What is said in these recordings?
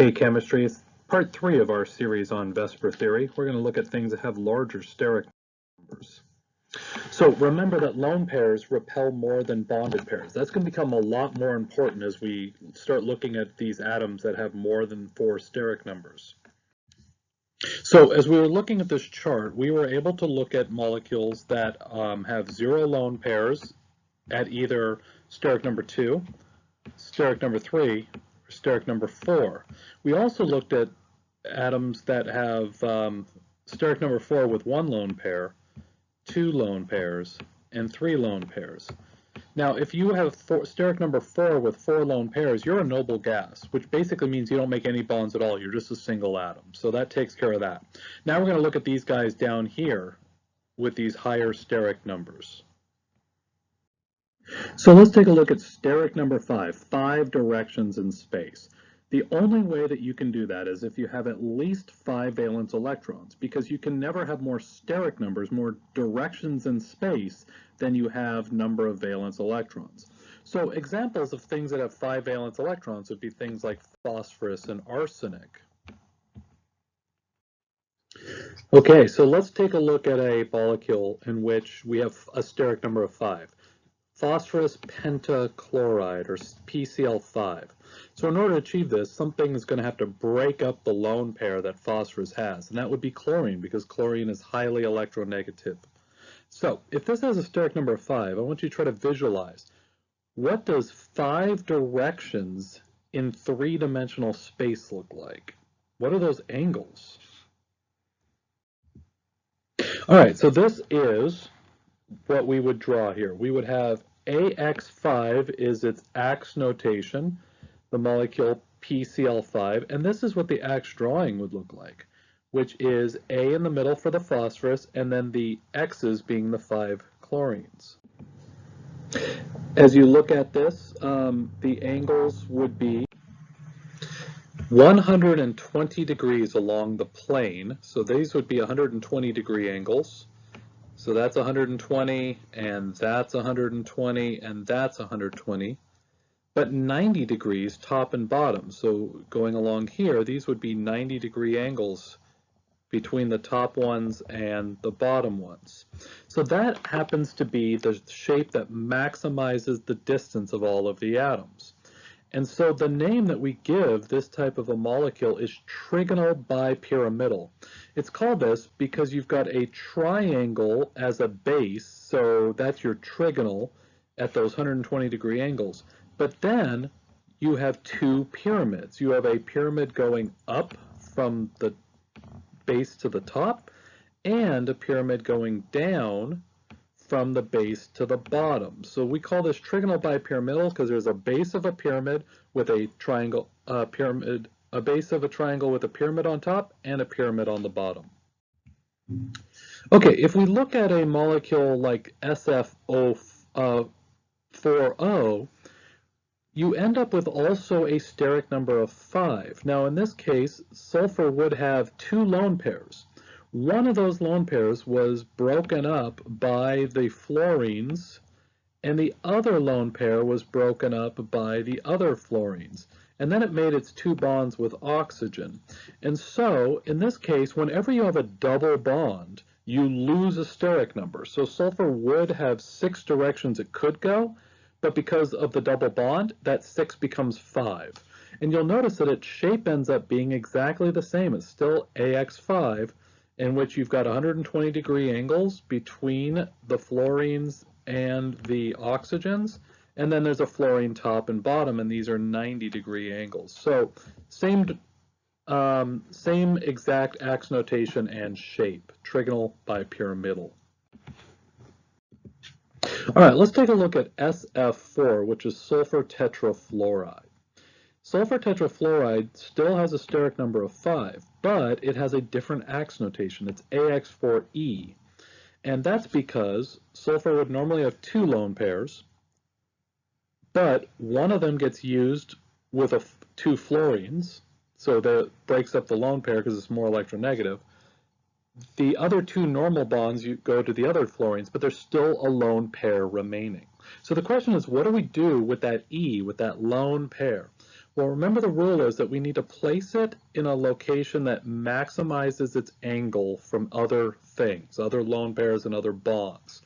Hey Chemistry, it's part 3 of our series on VSEPR theory. We're going to look at things that have larger steric numbers. So remember that lone pairs repel more than bonded pairs. That's going to become a lot more important as we start looking at these atoms that have more than 4 steric numbers. So as we were looking at this chart, we were able to look at molecules that have 0 lone pairs at either steric number 2, steric number 3, or steric number 4. We also looked at atoms that have steric number 4 with 1 lone pair, 2 lone pairs, and 3 lone pairs. Now, if you have steric number 4 with 4 lone pairs, you're a noble gas, which basically means you don't make any bonds at all. You're just a single atom. So that takes care of that. Now we're going to look at these guys down here with these higher steric numbers. So let's take a look at steric number 5 directions in space. The only way that you can do that is if you have at least 5 valence electrons, because you can never have more steric numbers, more directions in space, than you have number of valence electrons. So examples of things that have 5 valence electrons would be things like phosphorus and arsenic. Okay, so let's take a look at a molecule in which we have a steric number of 5. Phosphorus pentachloride, or PCl5. So in order to achieve this, something is going to have to break up the lone pair that phosphorus has, and that would be chlorine, because chlorine is highly electronegative. So if this has a steric number of 5, I want you to try to visualize, what does 5 directions in 3-dimensional space look like? What are those angles? All right, so this is what we would draw here. We would have AX5 is its AX notation, the molecule PCl5, and this is what the AX drawing would look like, which is A in the middle for the phosphorus, and then the X's being the 5 chlorines. As you look at this, the angles would be 120 degrees along the plane, so these would be 120 degree angles. So that's 120, and that's 120, and that's 120. But 90 degrees top and bottom. So going along here, these would be 90 degree angles between the top ones and the bottom ones. So that happens to be the shape that maximizes the distance of all of the atoms. And so the name that we give this type of a molecule is trigonal bipyramidal. It's called this because you've got a triangle as a base, so that's your trigonal at those 120 degree angles. But then you have 2 pyramids. You have a pyramid going up from the base to the top, and a pyramid going down from the base to the bottom. So we call this trigonal bipyramidal because there's a base of a pyramid with a triangle a base of a triangle with a pyramid on top and a pyramid on the bottom. Okay, if we look at a molecule like SF040, you end up with also a steric number of 5. Now in this case, sulfur would have 2 lone pairs. One of those lone pairs was broken up by the fluorines, and the other lone pair was broken up by the other fluorines. And then it made its 2 bonds with oxygen. And so, in this case, whenever you have a double bond, you lose a steric number. So sulfur would have 6 directions it could go, but because of the double bond, that 6 becomes 5. And you'll notice that its shape ends up being exactly the same. It's still AX5, in which you've got 120 degree angles between the fluorines and the oxygens, and then there's a fluorine top and bottom, and these are 90 degree angles. So same exact AX notation and shape, trigonal bipyramidal. All right, let's take a look at SF4, which is sulfur tetrafluoride. Sulfur tetrafluoride still has a steric number of 5, but it has a different AX notation. It's AX4E. And that's because sulfur would normally have 2 lone pairs, but one of them gets used with 2 fluorines, so that breaks up the lone pair because it's more electronegative. The other 2 normal bonds you go to the other fluorines, but there's still a lone pair remaining. So the question is, what do we do with that E, with that lone pair? Well, remember the rule is that we need to place it in a location that maximizes its angle from other things, other lone pairs and other bonds.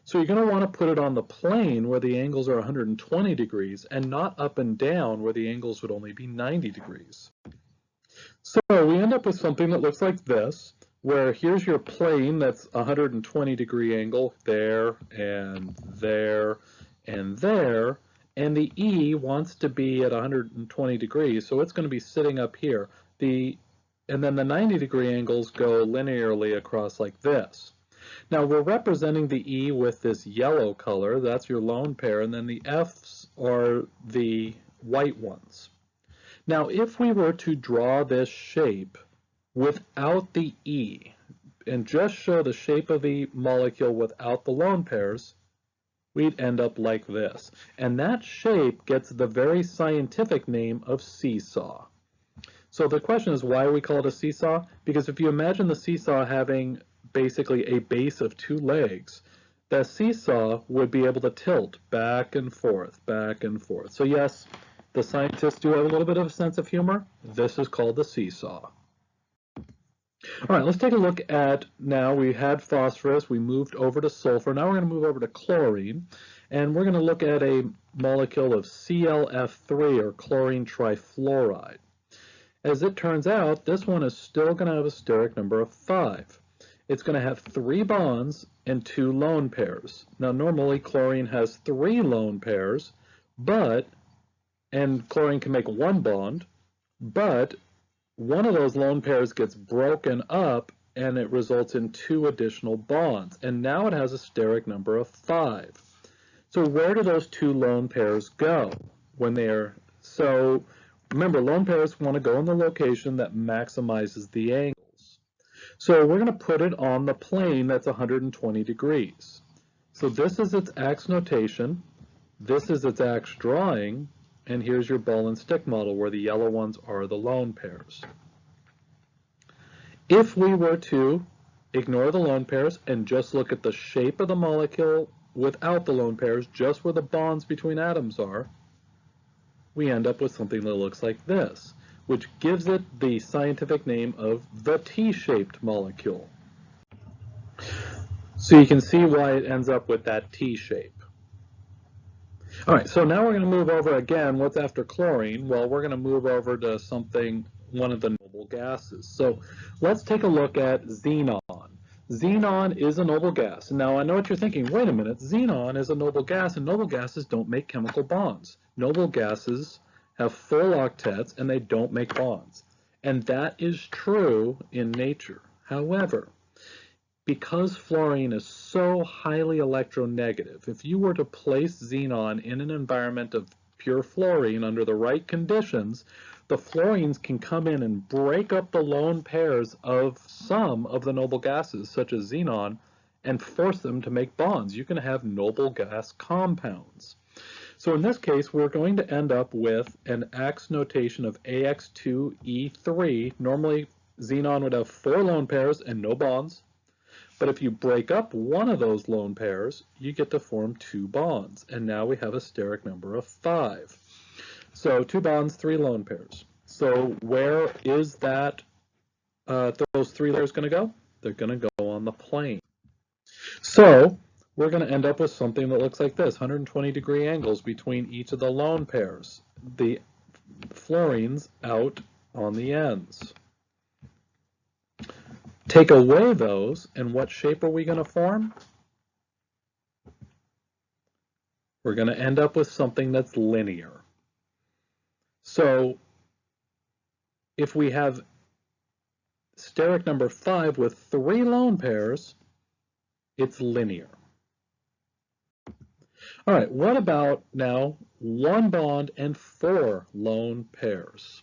So you're going to want to put it on the plane where the angles are 120 degrees and not up and down where the angles would only be 90 degrees. So we end up with something that looks like this, where here's your plane that's 120 degree angle there and there and there, and the E wants to be at 120 degrees, so it's going to be sitting up here. And then the 90 degree angles go linearly across like this. Now we're representing the E with this yellow color, that's your lone pair, and then the F's are the white ones. Now if we were to draw this shape without the E, and just show the shape of the molecule without the lone pairs, we'd end up like this. And that shape gets the very scientific name of seesaw. So the question is, why we call it a seesaw? Because if you imagine the seesaw having basically a base of two legs, that seesaw would be able to tilt back and forth, back and forth. So yes, the scientists do have a little bit of a sense of humor. This is called the seesaw. All right, let's take a look at, now we had phosphorus, we moved over to sulfur, now we're going to move over to chlorine, and we're going to look at a molecule of ClF3, or chlorine trifluoride. As it turns out, this one is still going to have a steric number of 5. It's going to have 3 bonds and 2 lone pairs. Now normally chlorine has 3 lone pairs, and chlorine can make 1 bond, but one of those lone pairs gets broken up and it results in 2 additional bonds, and now it has a steric number of 5. So where do those 2 lone pairs go when so remember, lone pairs want to go in the location that maximizes the angles. So we're going to put it on the plane that's 120 degrees. So this is its ax notation, this is its ax drawing, and here's your ball and stick model where the yellow ones are the lone pairs. If we were to ignore the lone pairs and just look at the shape of the molecule without the lone pairs, just where the bonds between atoms are, we end up with something that looks like this, which gives it the scientific name of the T-shaped molecule. So you can see why it ends up with that T shape. All right, so now we're going to move over again. What's after chlorine? Well, we're going to move over to one of the noble gases. So let's take a look at xenon. Xenon is a noble gas. Now I know what you're thinking, wait a minute, xenon is a noble gas, and noble gases don't make chemical bonds. Noble gases have full octets and they don't make bonds. And that is true in nature. However, because fluorine is so highly electronegative, if you were to place xenon in an environment of pure fluorine under the right conditions, the fluorines can come in and break up the lone pairs of some of the noble gases, such as xenon, and force them to make bonds. You can have noble gas compounds. So in this case, we're going to end up with an ax notation of AX2E3. Normally, xenon would have 4 lone pairs and no bonds. But if you break up one of those lone pairs, you get to form 2 bonds. And now we have a steric number of 5. So 2 bonds, 3 lone pairs. So where is that, those 3 layers going to go? They're going to go on the plane. So we're going to end up with something that looks like this, 120 degree angles between each of the lone pairs. The fluorines out on the ends. Take away those, and what shape are we going to form? We're going to end up with something that's linear. So if we have steric number 5 with 3 lone pairs, it's linear. All right, what about now 1 bond and 4 lone pairs?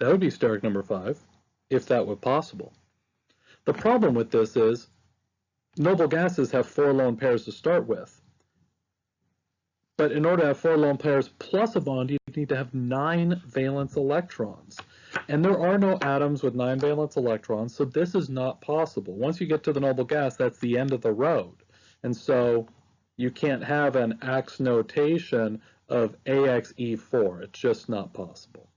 That would be steric number 5, if that were possible. The problem with this is noble gases have 4 lone pairs to start with. But in order to have 4 lone pairs plus a bond, you need to have 9 valence electrons. And there are no atoms with 9 valence electrons, so this is not possible. Once you get to the noble gas, that's the end of the road. And so you can't have an ax notation of AXE4. It's just not possible.